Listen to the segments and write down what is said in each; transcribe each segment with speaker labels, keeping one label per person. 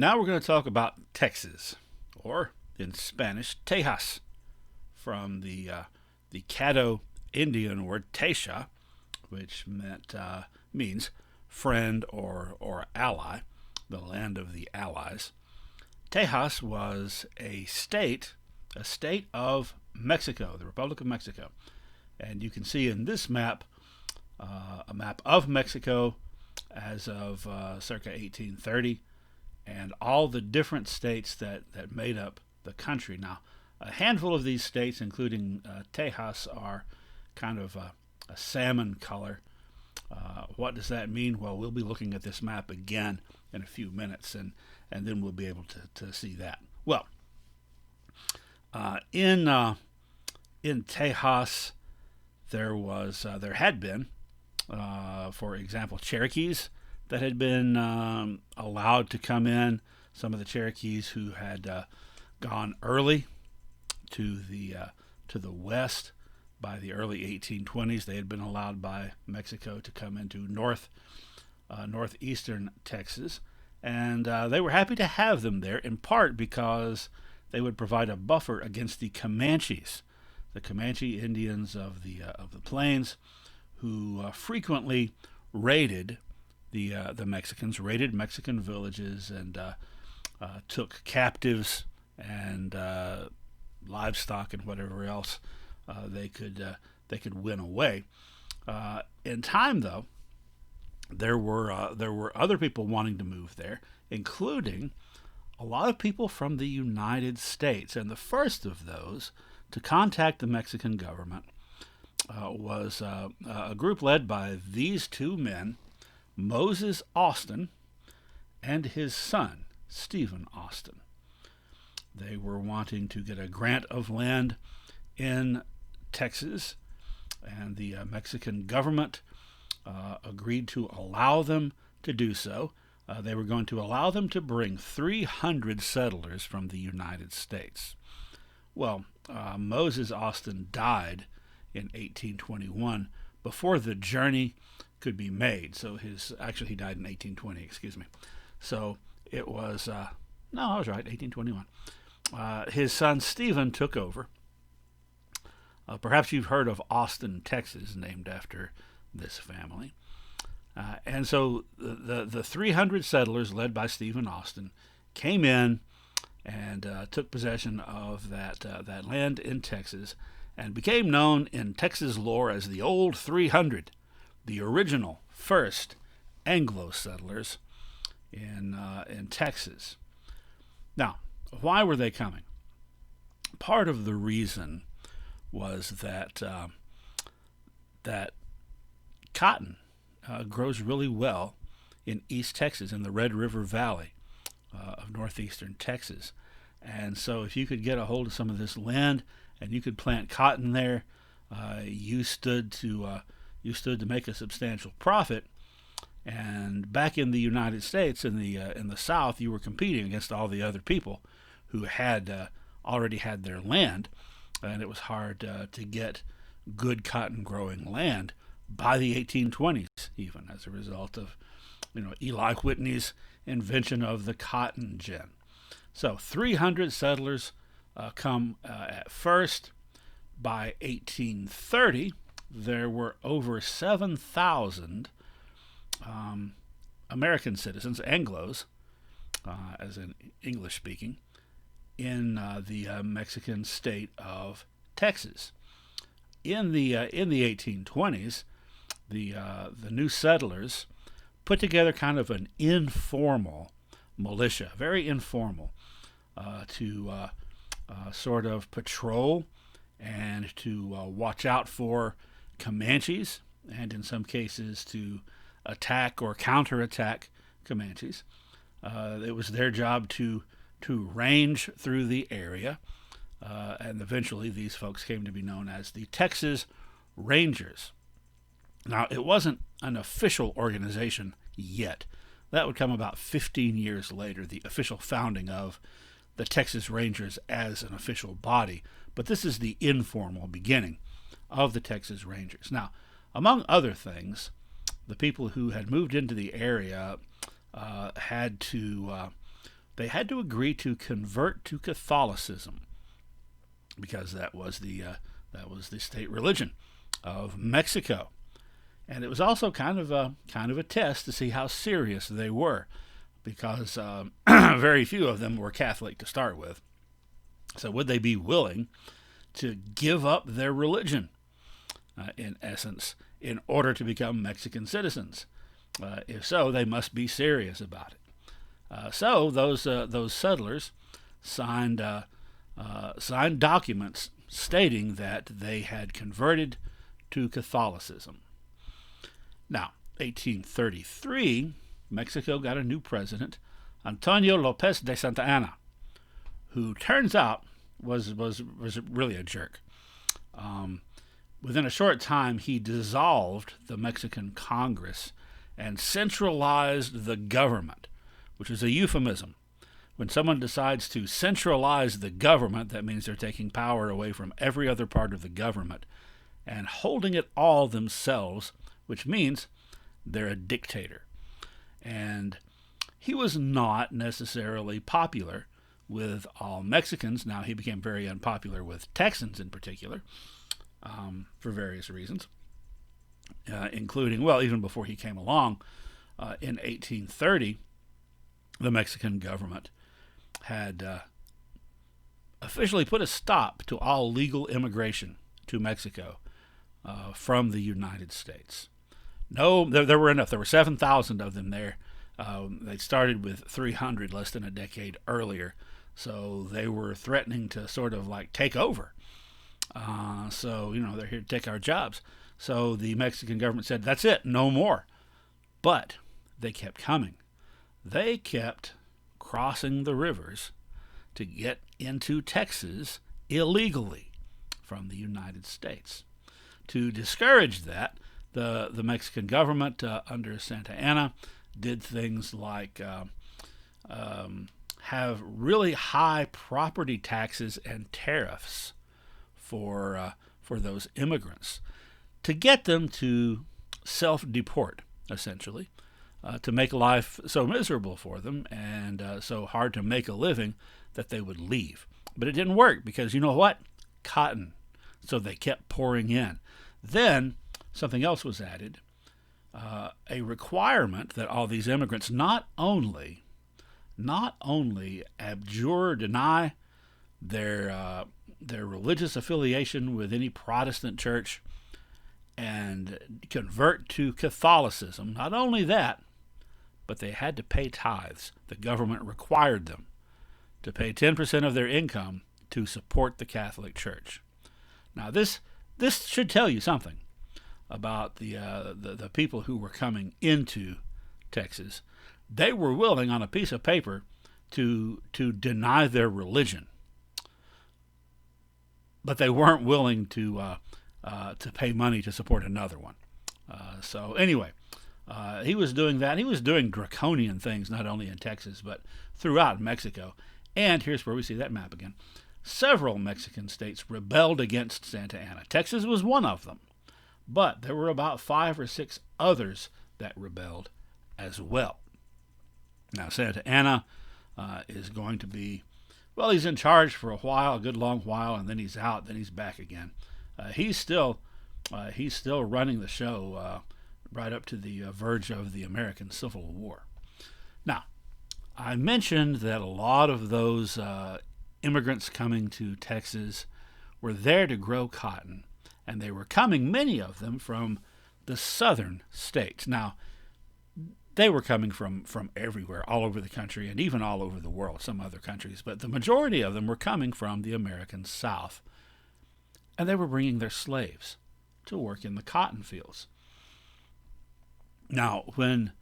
Speaker 1: Now we're going to talk about Texas, or in Spanish, Tejas, from the Caddo Indian word Tesha, which means friend or ally, the land of the allies. Tejas was a state of Mexico, the Republic of Mexico. And you can see in this map, a map of Mexico as of circa 1830, and all the different states that made up the country. Now, a handful of these states, including Tejas, are kind of a salmon color. What does that mean? Well, we'll be looking at this map again in a few minutes, and then we'll be able to see that. Well, in Tejas, there had been, for example, Cherokees that had been allowed to come in. Some of the Cherokees who had gone early to the west by the early 1820s, they had been allowed by Mexico to come into northeastern Texas, and they were happy to have them there, in part because they would provide a buffer against the Comanches, the Comanche Indians of the plains, who frequently raided the Mexicans, raided Mexican villages, and took captives and livestock and whatever else they could win away. In time, though, there were other people wanting to move there, including a lot of people from the United States. And the first of those to contact the Mexican government was a group led by these two men, Moses Austin and his son, Stephen Austin. They were wanting to get a grant of land in Texas, and the Mexican government agreed to allow them to do so. They were going to allow them to bring 300 settlers from the United States. Well, Moses Austin died in 1821 before the journey could be made. So he died in 1820, excuse me. So it was, no, I was right, 1821. His son Stephen took over. Perhaps you've heard of Austin, Texas, named after this family. And so the 300 settlers led by Stephen Austin came in and took possession of that land in Texas, and became known in Texas lore as the Old 300, the original first Anglo settlers in Texas. Now, why were they coming? Part of the reason was that cotton grows really well in East Texas, in the Red River Valley of northeastern Texas. And so if you could get a hold of some of this land and you could plant cotton there, you stood to make a substantial profit. And back in the United States, in the South, you were competing against all the other people who had already had their land, and it was hard to get good cotton growing land by the 1820s, even as a result of Eli Whitney's invention of the cotton gin. So 300 settlers come at first. By 1830, there were over 7,000 American citizens, Anglos, as in English speaking, in the Mexican state of Texas. In the 1820s, the new settlers put together kind of an informal militia, very informal, to sort of patrol and to watch out for Comanches, and in some cases to attack or counterattack Comanches. It was their job to range through the area, and eventually these folks came to be known as the Texas Rangers. Now, it wasn't an official organization yet. That would come about 15 years later, the official founding of the Texas Rangers as an official body. But this is the informal beginning of the Texas Rangers. Now, among other things, the people who had moved into the area had to they had to agree to convert to Catholicism, because that was the state religion of Mexico. And it was also kind of a test to see how serious they were, because very few of them were Catholic to start with. So would they be willing to give up their religion, in essence, in order to become Mexican citizens? If so, they must be serious about it. So those settlers signed documents stating that they had converted to Catholicism. Now, 1833, Mexico got a new president, Antonio Lopez de Santa Anna, who turns out was really a jerk. Within a short time, he dissolved the Mexican Congress and centralized the government, which is a euphemism. When someone decides to centralize the government, that means they're taking power away from every other part of the government and holding it all themselves, which means they're a dictator. And he was not necessarily popular with all Mexicans. Now, he became very unpopular with Texans in particular, for various reasons, including, well, even before he came along, in 1830, the Mexican government had officially put a stop to all legal immigration to Mexico from the United States. No, there were enough. There were 7,000 of them there. They started with 300 less than a decade earlier, so they were threatening to sort of like take over. So, they're here to take our jobs. So the Mexican government said, that's it, no more. But they kept coming. They kept crossing the rivers to get into Texas illegally from the United States. To discourage that, the Mexican government under Santa Anna did things like have really high property taxes and tariffs for those immigrants to get them to self-deport, essentially, to make life so miserable for them and so hard to make a living that they would leave. But it didn't work because, you know what? Cotton. So they kept pouring in. Then something else was added, a requirement that all these immigrants not only abjure, deny their religious affiliation with any Protestant church and convert to Catholicism. Not only that, but they had to pay tithes. The government required them to pay 10% of their income to support the Catholic Church. Now, this should tell you something about the people who were coming into Texas. They were willing on a piece of paper to deny their religion, but they weren't willing to pay money to support another one. So anyway, he was doing that. He was doing draconian things, not only in Texas, but throughout Mexico. And here's where we see that map again. Several Mexican states rebelled against Santa Anna. Texas was one of them. But there were about 5 or 6 others that rebelled as well. Now, Santa Anna is going to be, well, he's in charge for a while, a good long while, and then he's out, then he's back again. He's still running the show right up to the verge of the American Civil War. Now, I mentioned that a lot of those immigrants coming to Texas were there to grow cotton, and they were coming, many of them, from the southern states. Now, they were coming from everywhere, all over the country, and even all over the world, some other countries, but the majority of them were coming from the American South. And they were bringing their slaves to work in the cotton fields. Now, when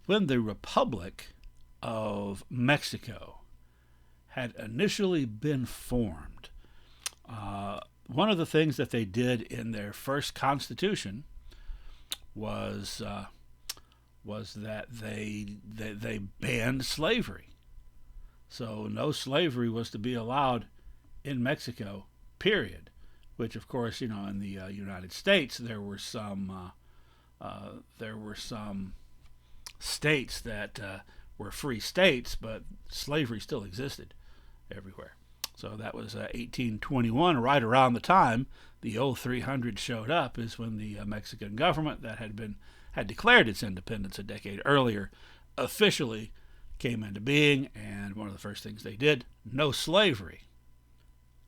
Speaker 1: the Republic of Mexico had initially been formed, one of the things that they did in their first constitution was that they banned slavery. So no slavery was to be allowed in Mexico, period. Which, of course, in the United States, there were some states that were free states, but slavery still existed everywhere. So that was 1821, right around the time the old 300 showed up, is when the Mexican government that had declared its independence a decade earlier officially came into being, and one of the first things they did, no slavery.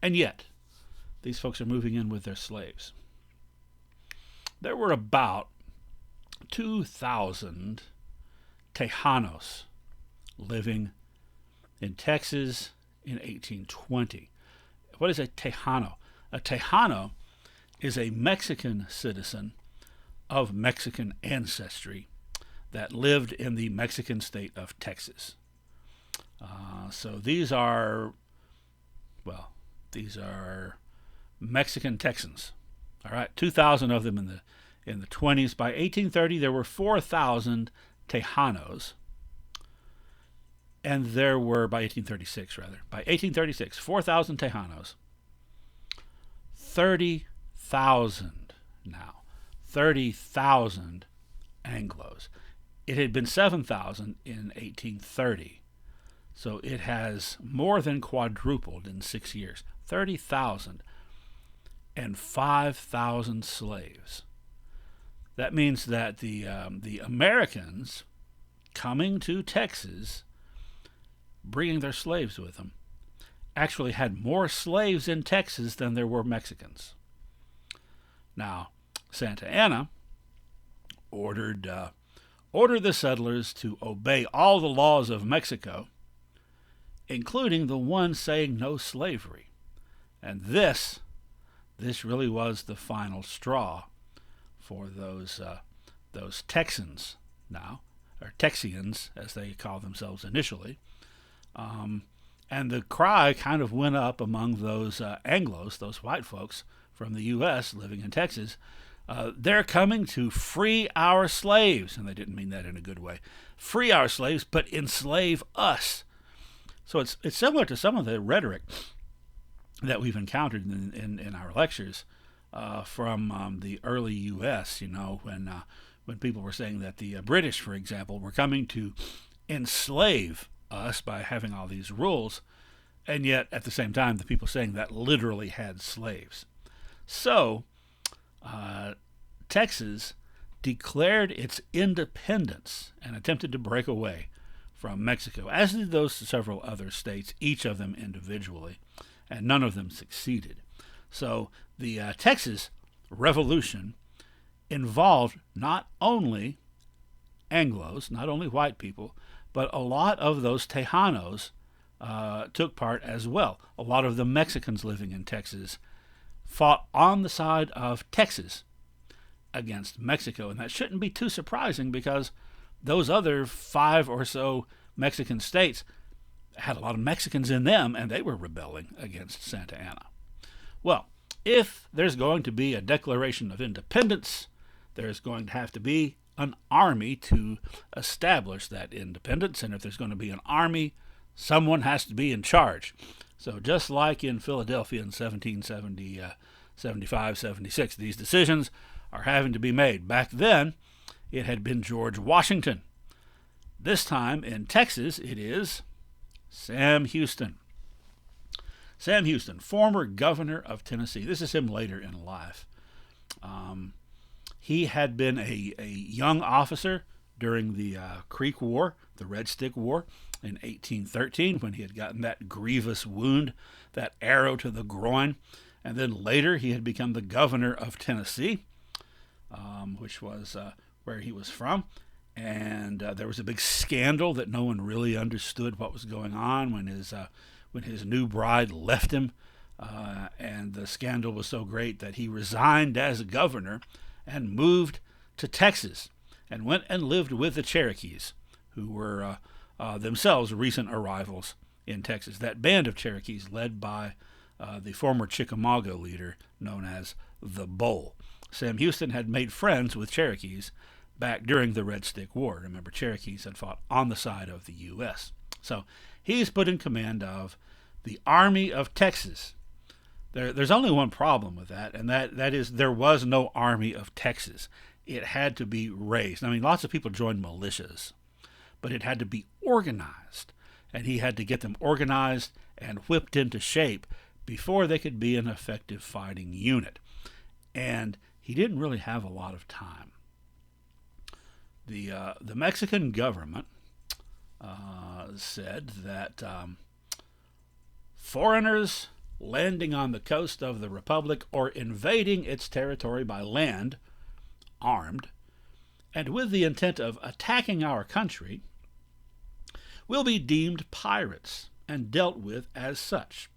Speaker 1: And yet, these folks are moving in with their slaves. There were about 2,000 Tejanos living in Texas in 1820. What is a Tejano? A Tejano is a Mexican citizen of Mexican ancestry that lived in the Mexican state of Texas. So these are Mexican Texans. All right, 2,000 of them in the 20s. By 1830, there were 4,000 Tejanos, and there were, by 1836, 4,000 Tejanos, 30,000 now, 30,000 Anglos. It had been 7,000 in 1830, so it has more than quadrupled in 6 years. 30,000 and 5,000 slaves. That means that the Americans coming to Texas, bringing their slaves with them, actually had more slaves in Texas than there were Mexicans. Now, Santa Anna ordered the settlers to obey all the laws of Mexico, including the one saying no slavery. And this really was the final straw for those Texans now, or Texians as they call themselves initially. And the cry kind of went up among those Anglos, those white folks from the U.S. living in Texas. They're coming to free our slaves. And they didn't mean that in a good way. Free our slaves, but enslave us. So it's similar to some of the rhetoric that we've encountered in our lectures from the early U.S., when people were saying that the British, for example, were coming to enslave us by having all these rules, and yet at the same time the people saying that literally had slaves. So Texas declared its independence and attempted to break away from Mexico, as did those several other states, each of them individually, and none of them succeeded. So the Texas Revolution involved not only Anglos, not only white people, but a lot of those Tejanos took part as well. A lot of the Mexicans living in Texas fought on the side of Texas against Mexico, and that shouldn't be too surprising because those other 5 or so Mexican states had a lot of Mexicans in them, and they were rebelling against Santa Anna. Well, if there's going to be a Declaration of Independence, there's going to have to be an army to establish that independence, and if there's going to be an army, someone has to be in charge. So just like in Philadelphia in 1775, 76, these decisions are having to be made. Back then, it had been George Washington. This time in Texas, it is Sam Houston. Sam Houston, former governor of Tennessee. This is him later in life. He had been a young officer during the Creek War, the Red Stick War, in 1813, when he had gotten that grievous wound, that arrow to the groin. And then later he had become the governor of Tennessee, which was where he was from. And there was a big scandal that no one really understood what was going on when his new bride left him. And the scandal was so great that he resigned as governor and moved to Texas and went and lived with the Cherokees, who were themselves recent arrivals in Texas. That band of Cherokees led by the former Chickamauga leader known as the Bull. Sam Houston had made friends with Cherokees back during the Red Stick War. Remember, Cherokees had fought on the side of the U.S. So he's put in command of the Army of Texas. There's only one problem with that, and that is there was no Army of Texas. It had to be raised. I mean, lots of people joined militias, but it had to be organized, and he had to get them organized and whipped into shape before they could be an effective fighting unit. And he didn't really have a lot of time. The Mexican government said that foreigners landing on the coast of the Republic or invading its territory by land, armed, and with the intent of attacking our country, will be deemed pirates and dealt with as such.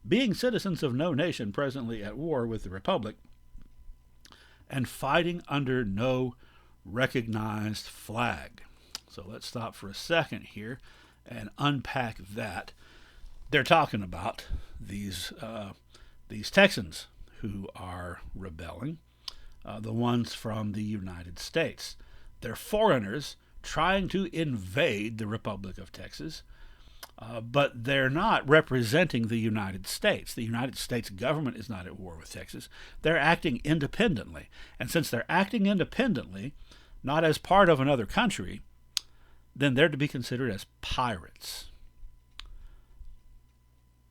Speaker 1: Being citizens of no nation presently at war with the Republic and fighting under no recognized flag. So let's stop for a second here and unpack that. They're talking about these Texans who are rebelling, the ones from the United States. They're foreigners trying to invade the Republic of Texas, but they're not representing the United States. The United States government is not at war with Texas. They're acting independently. And since they're acting independently, not as part of another country, then they're to be considered as pirates.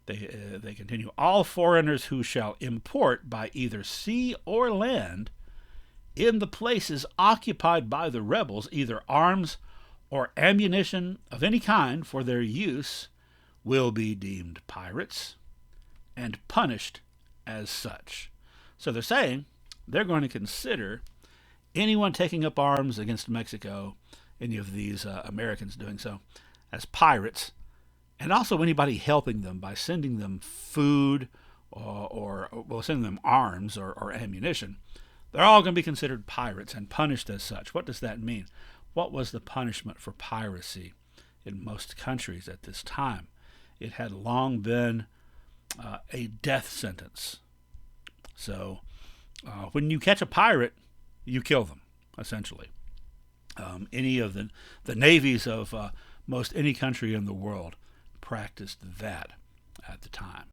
Speaker 1: They continue, all foreigners who shall import by either sea or land in the places occupied by the rebels either arms or ammunition of any kind for their use will be deemed pirates and punished as such. So they're saying they're going to consider anyone taking up arms against Mexico, any of these Americans doing so, as pirates, and also anybody helping them by sending them food or sending them arms or ammunition. They're all going to be considered pirates and punished as such. What does that mean? What was the punishment for piracy in most countries at this time? It had long been a death sentence. So when you catch a pirate, you kill them, essentially. Any of the navies of most any country in the world practiced that at the time.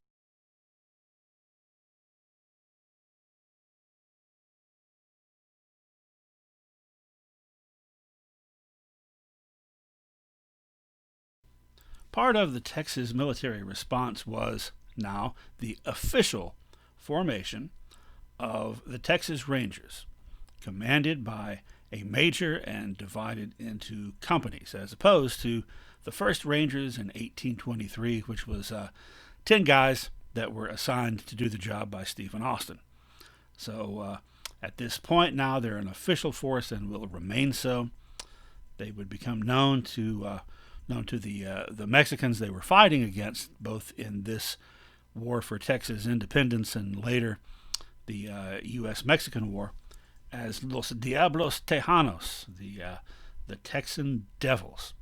Speaker 1: Part of the Texas military response was now the official formation of the Texas Rangers, commanded by a major and divided into companies, as opposed to the first Rangers in 1823, which was 10 guys that were assigned to do the job by Stephen Austin. So at this point now they're an official force and will remain so. They would become known to the Mexicans they were fighting against, both in this war for Texas independence and later the U.S.-Mexican War, as Los Diablos Tejanos, the Texan Devils.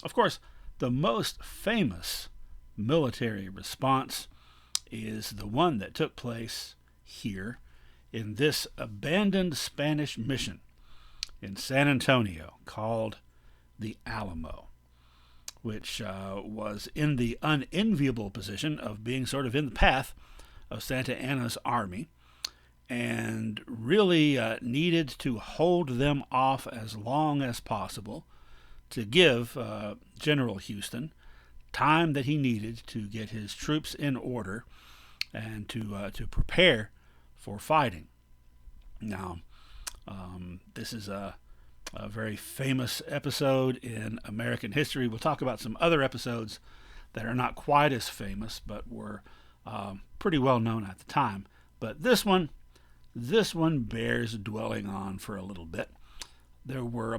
Speaker 1: Of course, the most famous military response is the one that took place here in this abandoned Spanish mission in San Antonio called the Alamo, which was in the unenviable position of being sort of in the path of Santa Anna's army, and really needed to hold them off as long as possible to give General Houston time that he needed to get his troops in order and to prepare for fighting. Now, this is a very famous episode in American history. We'll talk about some other episodes that are not quite as famous, but were pretty well known at the time. But this one bears dwelling on for a little bit. There were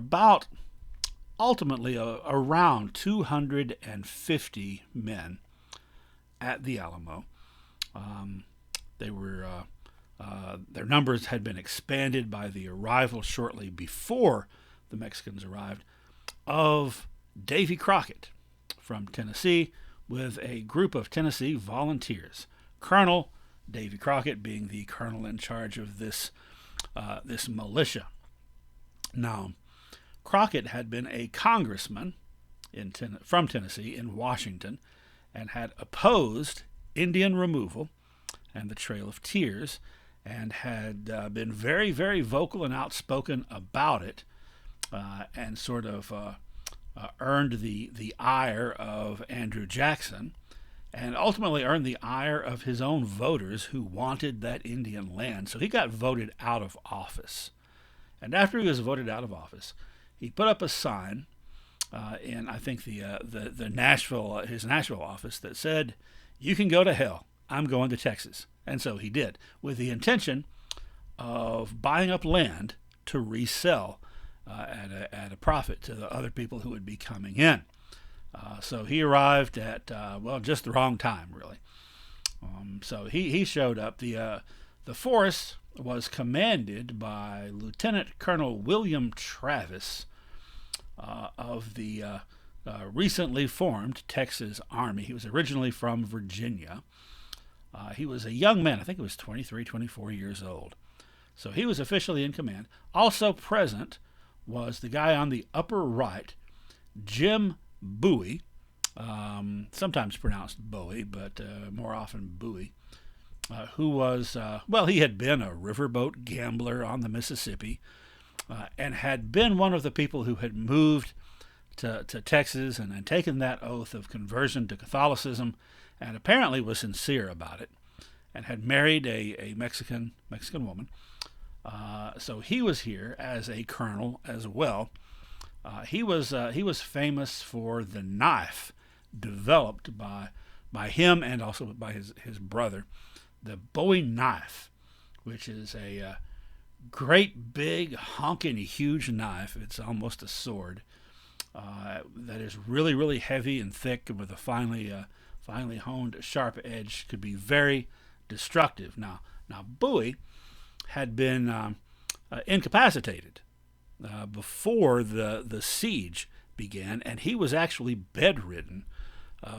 Speaker 1: ultimately around 250 men at the Alamo. Their numbers had been expanded by the arrival shortly before the Mexicans arrived of Davy Crockett from Tennessee with a group of Tennessee volunteers. Colonel Davy Crockett being the colonel in charge of this militia. Now, Crockett had been a congressman from Tennessee in Washington and had opposed Indian removal and the Trail of Tears, and had been very, very vocal and outspoken about it, and sort of earned the ire of Andrew Jackson, and ultimately earned the ire of his own voters who wanted that Indian land. So he got voted out of office. And after he was voted out of office, he put up a sign in, I think, the Nashville his Nashville office that said, "You can go to hell. I'm going to Texas." And so he did, with the intention of buying up land to resell at a profit to the other people who would be coming in. So he arrived at just the wrong time, really. So he showed up. The force was commanded by Lieutenant Colonel William Travis of the recently formed Texas Army. He was originally from Virginia. He was a young man. I think he was 23, 24 years old. So he was officially in command. Also present was the guy on the upper right, Jim Bowie, sometimes pronounced Bowie, but more often Bowie, who was, he had been a riverboat gambler on the Mississippi and had been one of the people who had moved to Texas and taken that oath of conversion to Catholicism, and apparently was sincere about it, and had married a Mexican woman. So he was here as a colonel as well. He was famous for the knife developed by him and also by his brother, the Bowie knife, which is a great big honking huge knife. It's almost a sword that is really, really heavy and thick, and with a finely honed sharp edge, could be very destructive. Now Bowie had been incapacitated before the siege began, and he was actually bedridden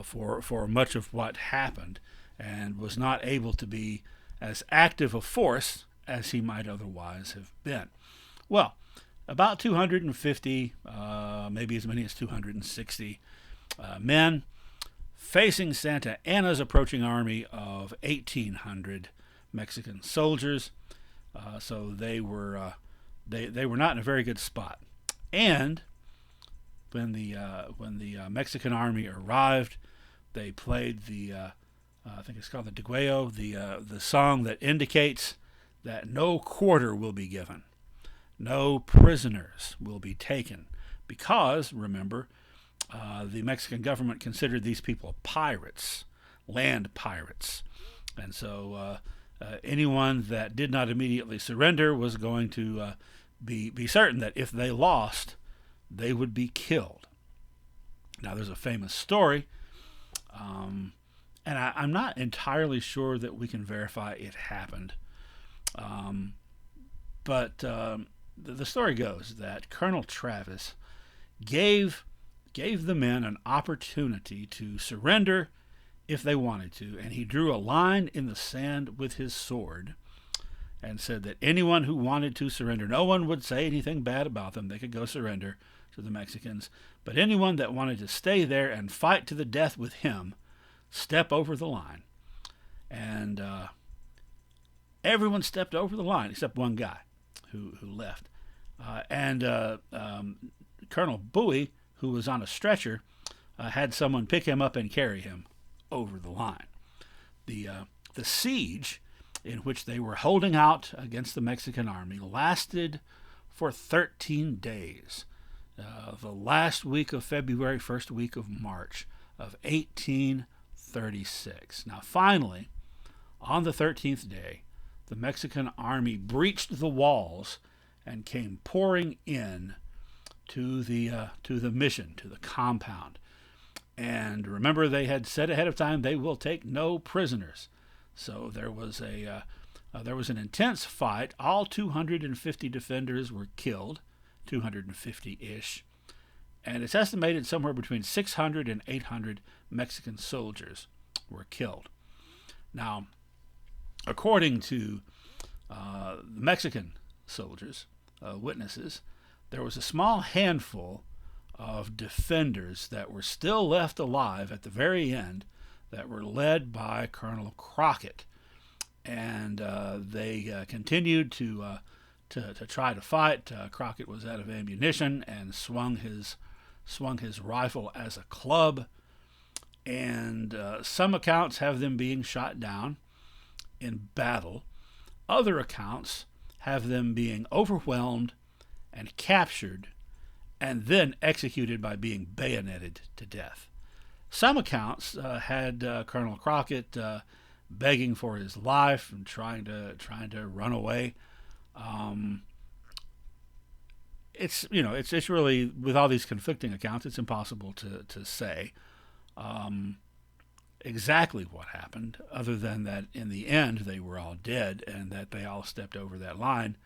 Speaker 1: for much of what happened, and was not able to be as active a force as he might otherwise have been. Well, about 250, maybe as many as 260 men facing Santa Anna's approaching army of 1,800 Mexican soldiers. So they were not in a very good spot. And when the Mexican army arrived, they played I think it's called the Deguello, the song that indicates that no quarter will be given, no prisoners will be taken, because, remember, the Mexican government considered these people pirates, land pirates, and so anyone that did not immediately surrender was going to be certain that if they lost, they would be killed. Now, there's a famous story, and I'm not entirely sure that we can verify it happened, but the story goes that Colonel Travis gave the men an opportunity to surrender if they wanted to, and he drew a line in the sand with his sword and said that anyone who wanted to surrender, no one would say anything bad about them, they could go surrender to the Mexicans, but anyone that wanted to stay there and fight to the death with him, step over the line. And everyone stepped over the line except one guy who left. Colonel Bowie, who was on a stretcher, had someone pick him up and carry him over the line. The siege in which they were holding out against the Mexican army lasted for 13 days. The last week of February, first week of March of 1836. Now, finally, on the 13th day, the Mexican army breached the walls and came pouring in to the mission, to the compound. And remember, they had said ahead of time they will take no prisoners. So there was an intense fight. All 250 defenders were killed, 250-ish, and it's estimated somewhere between 600 and 800 Mexican soldiers were killed. Now, according to the Mexican soldiers, witnesses, there was a small handful of defenders that were still left alive at the very end that were led by Colonel Crockett, and they continued to try to fight. Crockett was out of ammunition and swung his swung his rifle as a club, and some accounts have them being shot down in battle. Other accounts have them being overwhelmed and captured and then executed by being bayoneted to death. Some accounts had Colonel Crockett begging for his life and trying to run away. It's really, with all these conflicting accounts, it's impossible to say exactly what happened, other than that in the end they were all dead and that they all stepped over that line,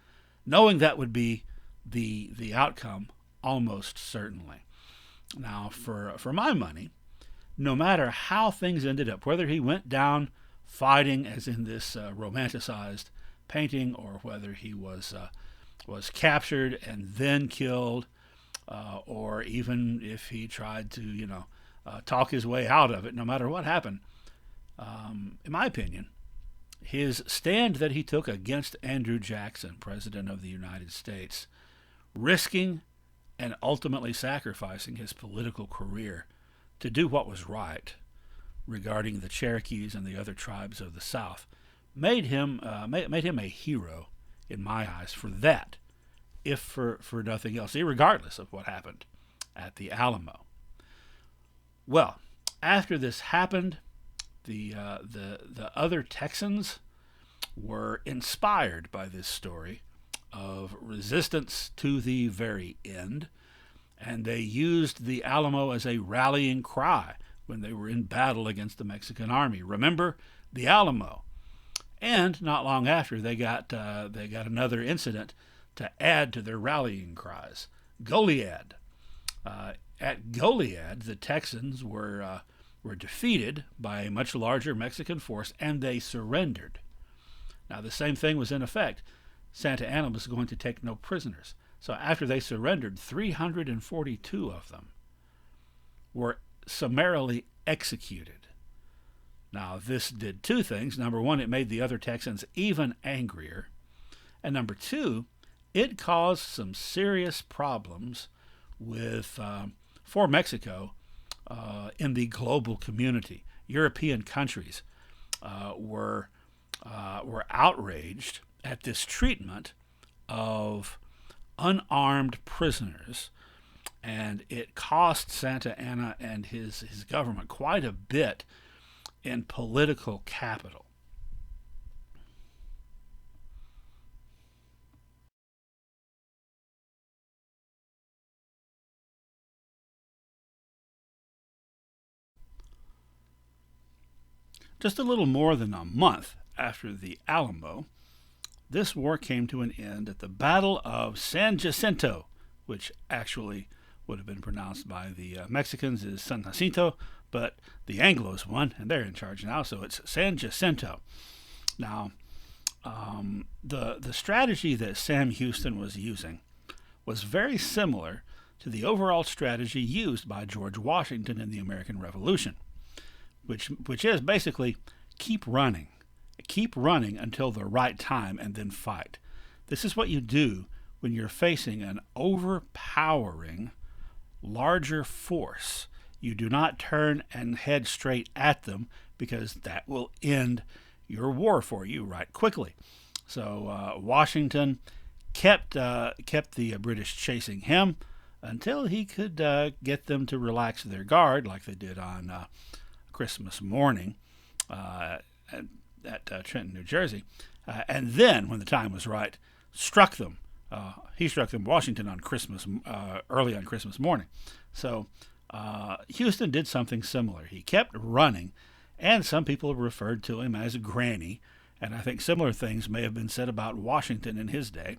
Speaker 1: knowing that would be the outcome almost certainly. Now, for my money, no matter how things ended up, whether he went down fighting, as in this romanticized painting, or whether he was captured and then killed, or even if he tried to talk his way out of it, no matter what happened, in my opinion, his stand that he took against Andrew Jackson, President of the United States, risking and ultimately sacrificing his political career to do what was right regarding the Cherokees and the other tribes of the South, made him a hero in my eyes for that, if for nothing else, regardless of what happened at the Alamo. Well, after this happened, the other Texans were inspired by this story of resistance to the very end, and they used the Alamo as a rallying cry when they were in battle against the Mexican army. Remember the Alamo. And not long after, they got another incident to add to their rallying cries: Goliad. At Goliad, the Texans were defeated by a much larger Mexican force, and they surrendered. Now, the same thing was in effect. Santa Anna was going to take no prisoners. So after they surrendered, 342 of them were summarily executed. Now, this did two things. Number one, it made the other Texans even angrier. And number two, it caused some serious problems for Mexico in the global community. European countries were outraged at this treatment of unarmed prisoners, and it cost Santa Anna and his government quite a bit in political capital. Just a little more than a month after the Alamo, this war came to an end at the Battle of San Jacinto, which actually would have been pronounced by the Mexicans as San Jacinto, but the Anglos won, and they're in charge now, so it's San Jacinto. Now, the strategy that Sam Houston was using was very similar to the overall strategy used by George Washington in the American Revolution, which is basically keep running until the right time and then fight. This is what you do when you're facing an overpowering, larger force. You do not turn and head straight at them, because that will end your war for you right quickly. So Washington kept the British chasing him until he could get them to relax their guard, like they did on Christmas morning at Trenton, New Jersey, and then, when the time was right, struck them. He struck them, Washington, on Christmas, early on Christmas morning. So Houston did something similar. He kept running, and some people referred to him as Granny, and I think similar things may have been said about Washington in his day.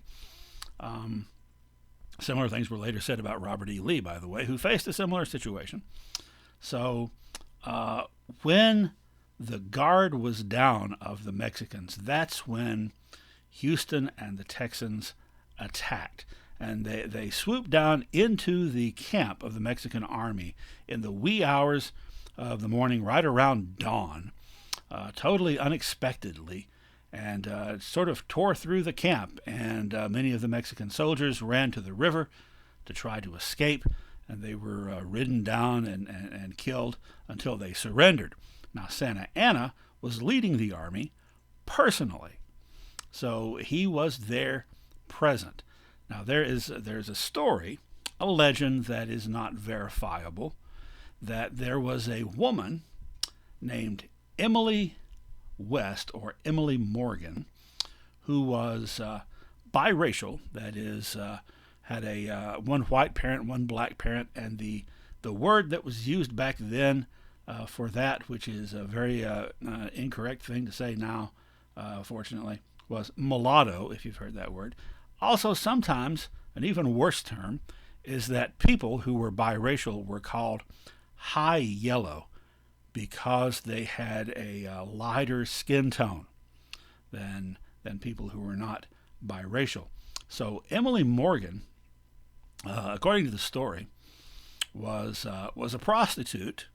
Speaker 1: Similar things were later said about Robert E. Lee, by the way, who faced a similar situation. So when the guard was down of the Mexicans, that's when Houston and the Texans attacked. And they swooped down into the camp of the Mexican army in the wee hours of the morning, right around dawn, totally unexpectedly, and sort of tore through the camp. And many of the Mexican soldiers ran to the river to try to escape, and they were ridden down and killed until they surrendered. Now, Santa Anna was leading the army personally, so he was there present. Now, there's a story, a legend that is not verifiable, that there was a woman named Emily West, or Emily Morgan, who was biracial, that is, had a one white parent, one black parent, and the word that was used back then for that, which is a very incorrect thing to say now, fortunately, was mulatto, if you've heard that word. Also, sometimes, an even worse term, is that people who were biracial were called high yellow because they had a lighter skin tone than people who were not biracial. So Emily Morgan, according to the story, was a prostitute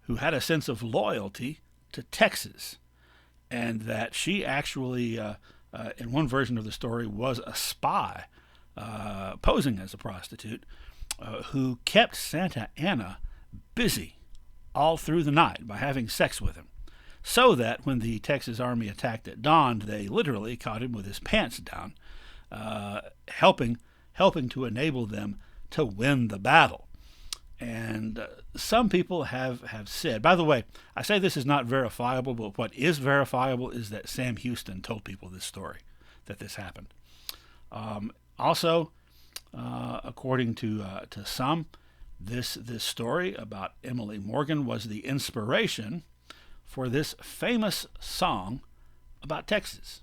Speaker 1: who had a sense of loyalty to Texas, and that she actually, in one version of the story, was a spy posing as a prostitute who kept Santa Anna busy all through the night by having sex with him, so that when the Texas Army attacked at dawn, they literally caught him with his pants down, helping to enable them to win the battle. And some people have said, by the way, I say this is not verifiable, but what is verifiable is that Sam Houston told people this story, that this happened. Also, according to some, this story about Emily Morgan was the inspiration for this famous song about Texas.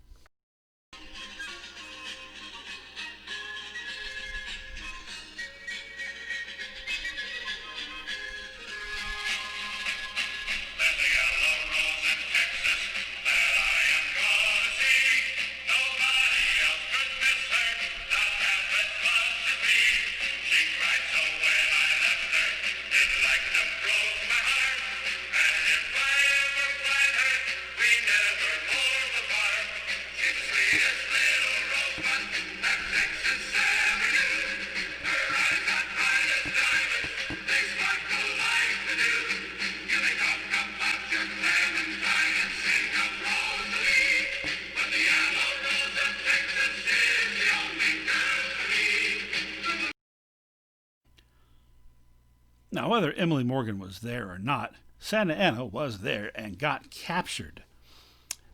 Speaker 1: Now, whether Emily Morgan was there or not, Santa Anna was there and got captured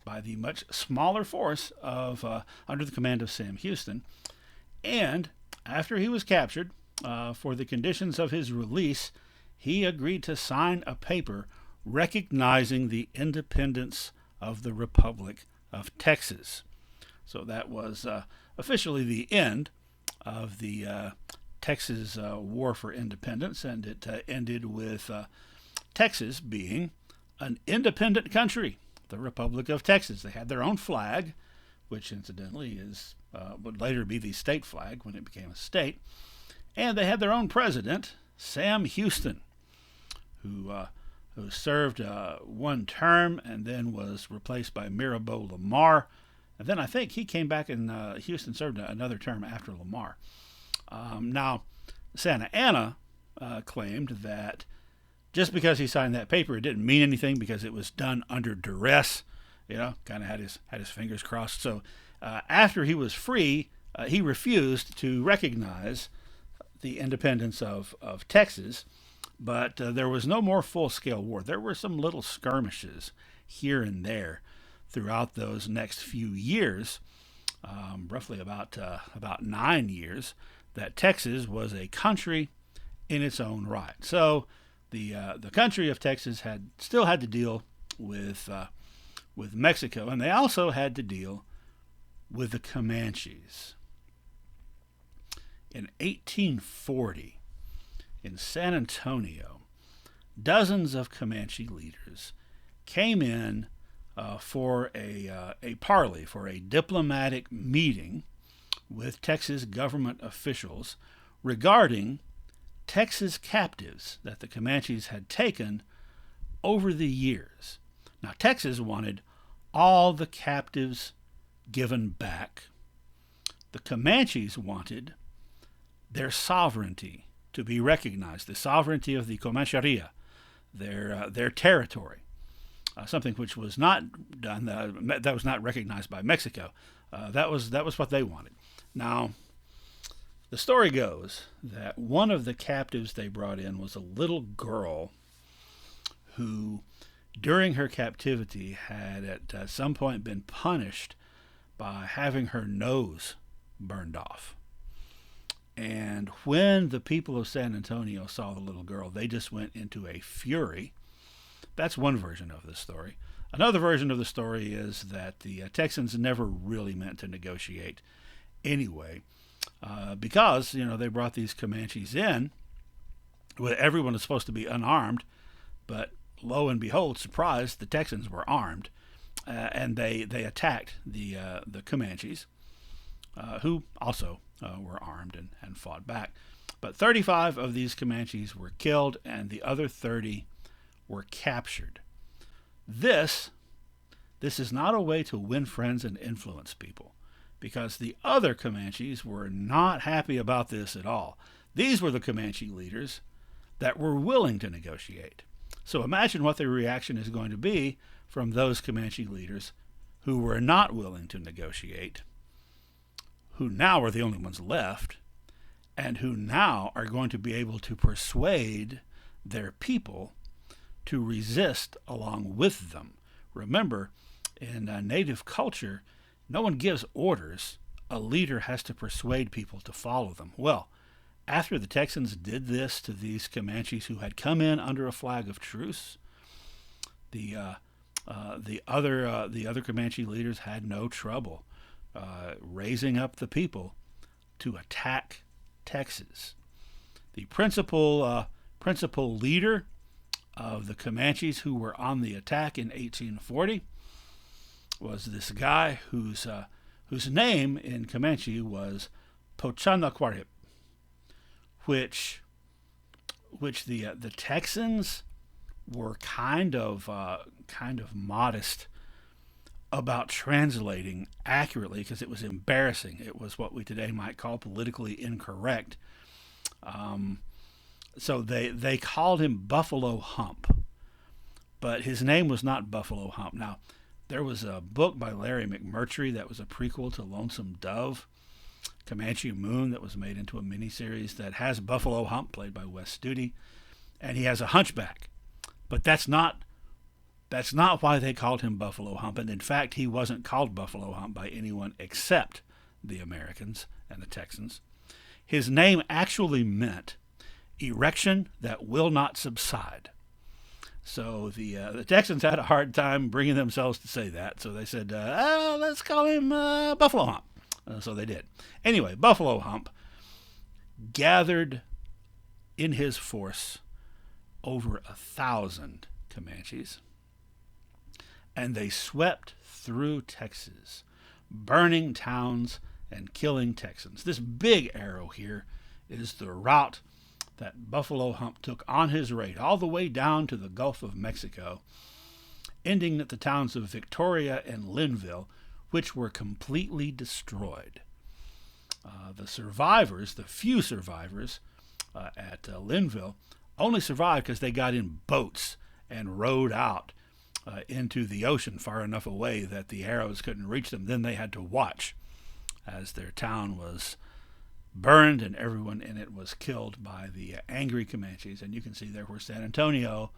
Speaker 1: by the much smaller force of under the command of Sam Houston. And after he was captured, for the conditions of his release, he agreed to sign a paper recognizing the independence of the Republic of Texas. So that was officially the end of the Texas War for Independence, and it ended with Texas being an independent country, the Republic of Texas. They had their own flag, which incidentally would later be the state flag when it became a state, and they had their own president, Sam Houston, who served one term and then was replaced by Mirabeau Lamar, and then I think he came back and Houston served another term after Lamar. Now, Santa Anna claimed that just because he signed that paper, it didn't mean anything because it was done under duress. Kind of had his fingers crossed. So after he was free, he refused to recognize the independence of Texas. But there was no more full-scale war. There were some little skirmishes here and there throughout those next few years, roughly about 9 years, that Texas was a country in its own right. So the country of Texas still had to deal with Mexico, and they also had to deal with the Comanches. In 1840, in San Antonio, dozens of Comanche leaders came in for a parley, for a diplomatic meeting with Texas government officials regarding Texas captives that the Comanches had taken over the years. Now, Texas wanted all the captives given back. The Comanches wanted their sovereignty to be recognized, the sovereignty of the Comancheria, their territory, something which was not done, that was not recognized by Mexico. That was what they wanted. Now, the story goes that one of the captives they brought in was a little girl who, during her captivity, had at some point been punished by having her nose burned off. And when the people of San Antonio saw the little girl, they just went into a fury. That's one version of the story. Another version of the story is that the Texans never really meant to negotiate anyway, because they brought these Comanches in. Everyone was supposed to be unarmed, but lo and behold, surprise, the Texans were armed, and they attacked the Comanches, who also were armed and fought back. But 35 of these Comanches were killed, and the other 30 were captured. This is not a way to win friends and influence people, because the other Comanches were not happy about this at all. These were the Comanche leaders that were willing to negotiate. So imagine what the reaction is going to be from those Comanche leaders who were not willing to negotiate, who now are the only ones left, and who now are going to be able to persuade their people to resist along with them. Remember, in native culture, no one gives orders. A leader has to persuade people to follow them. Well, after the Texans did this to these Comanches who had come in under a flag of truce, the other Comanche leaders had no trouble raising up the people to attack Texas. The principal leader of the Comanches who were on the attack in 1840 was this guy whose name in Comanche was Pochanaquarip, which the Texans were kind of modest about translating accurately, because it was embarrassing. It was what we today might call politically incorrect. So they called him Buffalo Hump, but his name was not Buffalo Hump. Now, there was a book by Larry McMurtry that was a prequel to Lonesome Dove, Comanche Moon, that was made into a miniseries that has Buffalo Hump, played by Wes Studi, and he has a hunchback. But that's not why they called him Buffalo Hump, and in fact, he wasn't called Buffalo Hump by anyone except the Americans and the Texans. His name actually meant erection that will not subside. So the Texans had a hard time bringing themselves to say that, so they said, let's call him Buffalo Hump. So they did. Anyway, Buffalo Hump gathered in his force over 1,000 Comanches, and they swept through Texas, burning towns and killing Texans. This big arrow here is the route that Buffalo Hump took on his raid all the way down to the Gulf of Mexico, ending at the towns of Victoria and Linville, which were completely destroyed. The few survivors at Linville, only survived because they got in boats and rowed out into the ocean far enough away that the arrows couldn't reach them. Then they had to watch as their town was burned and everyone in it was killed by the angry Comanches. And you can see there where San Antonio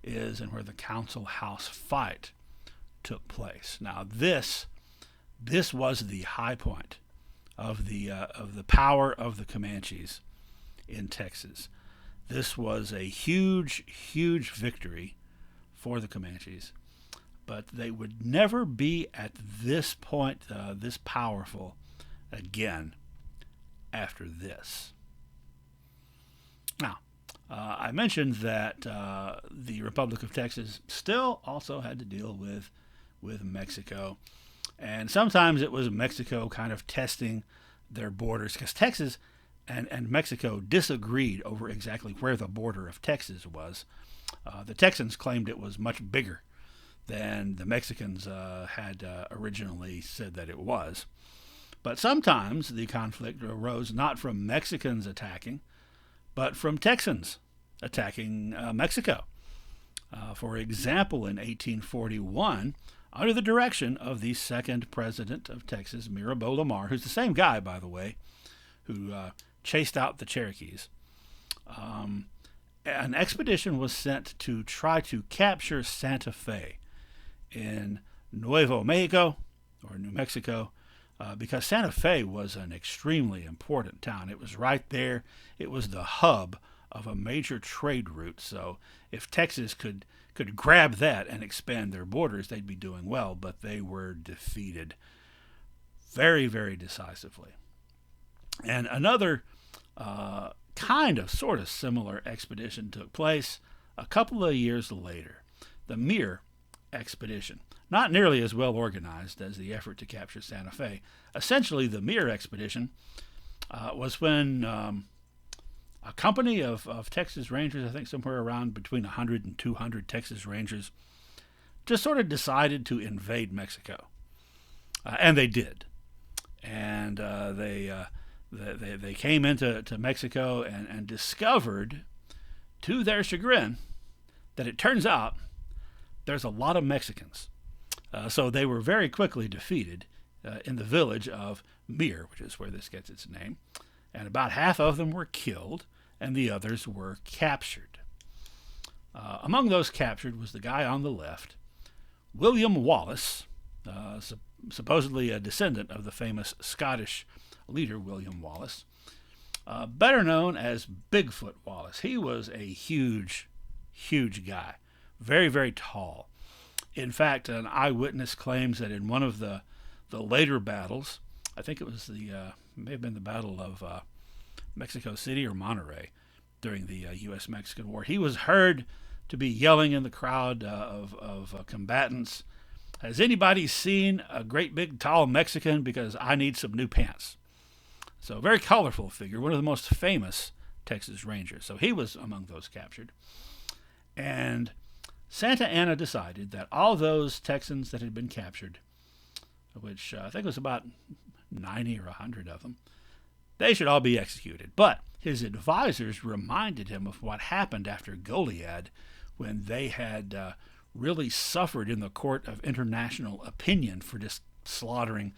Speaker 1: is and where the Council House fight took place. Now this was the high point of the power of the Comanches in Texas. This was a huge, huge victory for the Comanches, but they would never be at this point this powerful again after this. Now, I mentioned that the Republic of Texas still also had to deal with Mexico, and sometimes it was Mexico kind of testing their borders, because Texas and Mexico disagreed over exactly where the border of Texas was. The Texans claimed it was much bigger than the Mexicans had originally said that it was. But sometimes the conflict arose not from Mexicans attacking, but from Texans attacking Mexico. For example, in 1841, under the direction of the second president of Texas, Mirabeau Lamar, who's the same guy, by the way, who chased out the Cherokees, an expedition was sent to try to capture Santa Fe in Nuevo Mexico, or New Mexico, because Santa Fe was an extremely important town. It was right there. It was the hub of a major trade route. So if Texas could grab that and expand their borders, they'd be doing well. But they were defeated very, very decisively. And another sort of similar expedition took place a couple of years later, the Mir expedition. Not nearly as well organized as the effort to capture Santa Fe. Essentially, the Mir expedition was when a company of Texas Rangers, I think somewhere around between 100 and 200 Texas Rangers, just sort of decided to invade Mexico. And they did. And they came into Mexico and discovered, to their chagrin, that it turns out there's a lot of Mexicans. So they were very quickly defeated in the village of Mir, which is where this gets its name. And about half of them were killed, and the others were captured. Among those captured was the guy on the left, William Wallace, supposedly a descendant of the famous Scottish leader William Wallace, better known as Bigfoot Wallace. He was a huge, huge guy, very, very tall. In fact, an eyewitness claims that in one of the later battles, I think it was may have been the Battle of Mexico City or Monterrey during the U.S.-Mexican War, he was heard to be yelling in the crowd of combatants, "Has anybody seen a great big tall Mexican? Because I need some new pants." So, very colorful figure, one of the most famous Texas Rangers. So he was among those captured. And Santa Anna decided that all those Texans that had been captured, which I think was about 90 or 100 of them, they should all be executed. But his advisors reminded him of what happened after Goliad, when they had really suffered in the court of international opinion for just slaughtering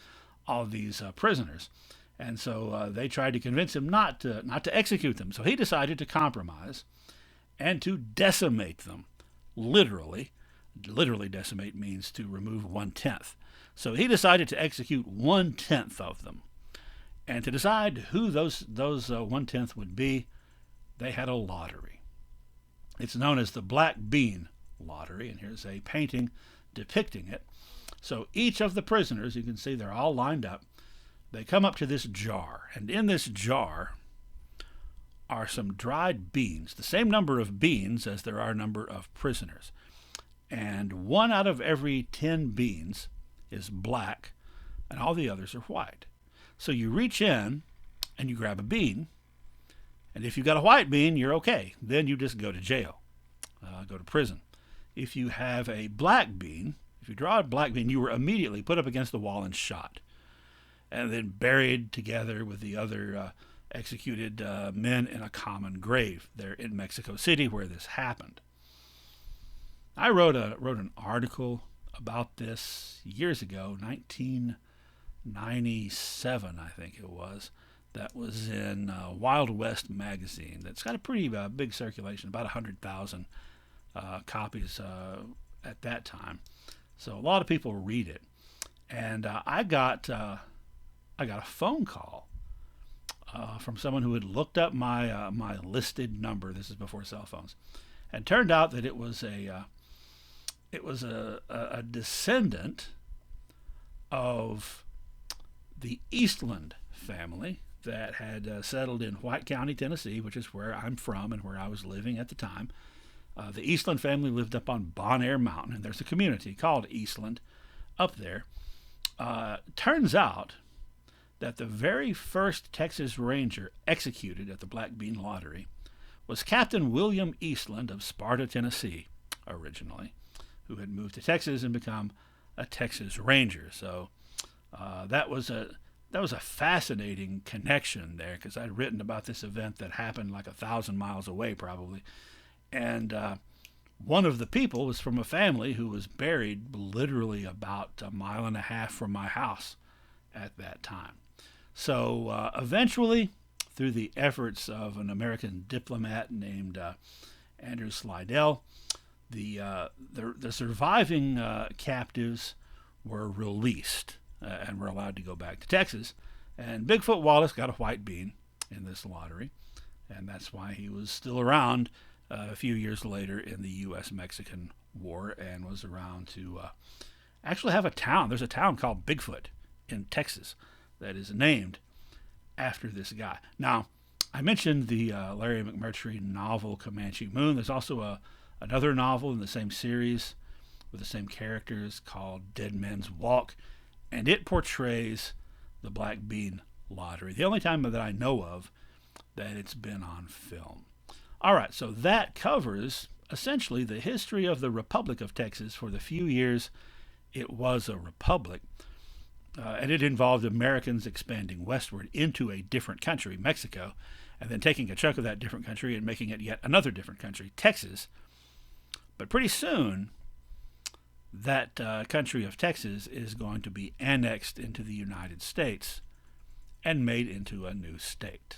Speaker 1: all these prisoners. And so they tried to convince him not to execute them. So he decided to compromise and to decimate them. Literally decimate means to remove 1/10. So he decided to execute 1/10 of them. And to decide who those 1/10 would be, they had a lottery. It's known as the Black Bean Lottery, and here's a painting depicting it. So each of the prisoners, you can see they're all lined up, they come up to this jar, and in this jar are some dried beans, the same number of beans as there are number of prisoners. And 1 out of every 10 beans is black, and all the others are white. So you reach in and you grab a bean, and if you got a white bean, you're okay. Then you just go to jail, go to prison. If you have a black bean, if you draw a black bean, you were immediately put up against the wall and shot, and then buried together with the other executed men in a common grave there in Mexico City where this happened. I wrote an article about this years ago, 1997, I think it was. That was in Wild West magazine. That's got a pretty big circulation, about 100,000 copies at that time. So a lot of people read it. And I got a phone call from someone who had looked up my listed number. This is before cell phones, and turned out that it was a descendant of the Eastland family that had settled in White County, Tennessee, which is where I'm from and where I was living at the time. The Eastland family lived up on Bon Air Mountain, and there's a community called Eastland up there. Turns out that the very first Texas Ranger executed at the Black Bean Lottery was Captain William Eastland of Sparta, Tennessee, originally, who had moved to Texas and become a Texas Ranger. So that was that was a fascinating connection there, because I'd written about this event that happened like 1,000 miles away, probably. And one of the people was from a family who was buried literally about a mile and a half from my house at that time. So eventually, through the efforts of an American diplomat named Andrew Slidell, the surviving captives were released and were allowed to go back to Texas. And Bigfoot Wallace got a white bean in this lottery, and that's why he was still around a few years later in the U.S.-Mexican War, and was around to actually have a town. There's a town called Bigfoot in Texas that is named after this guy. Now, I mentioned the Larry McMurtry novel Comanche Moon. There's also another novel in the same series with the same characters called Dead Men's Walk, and it portrays the Black Bean Lottery. The only time that I know of that it's been on film. All right, so that covers essentially the history of the Republic of Texas for the few years it was a republic. And it involved Americans expanding westward into a different country, Mexico, and then taking a chunk of that different country and making it yet another different country, Texas. But pretty soon, that country of Texas is going to be annexed into the United States and made into a new state.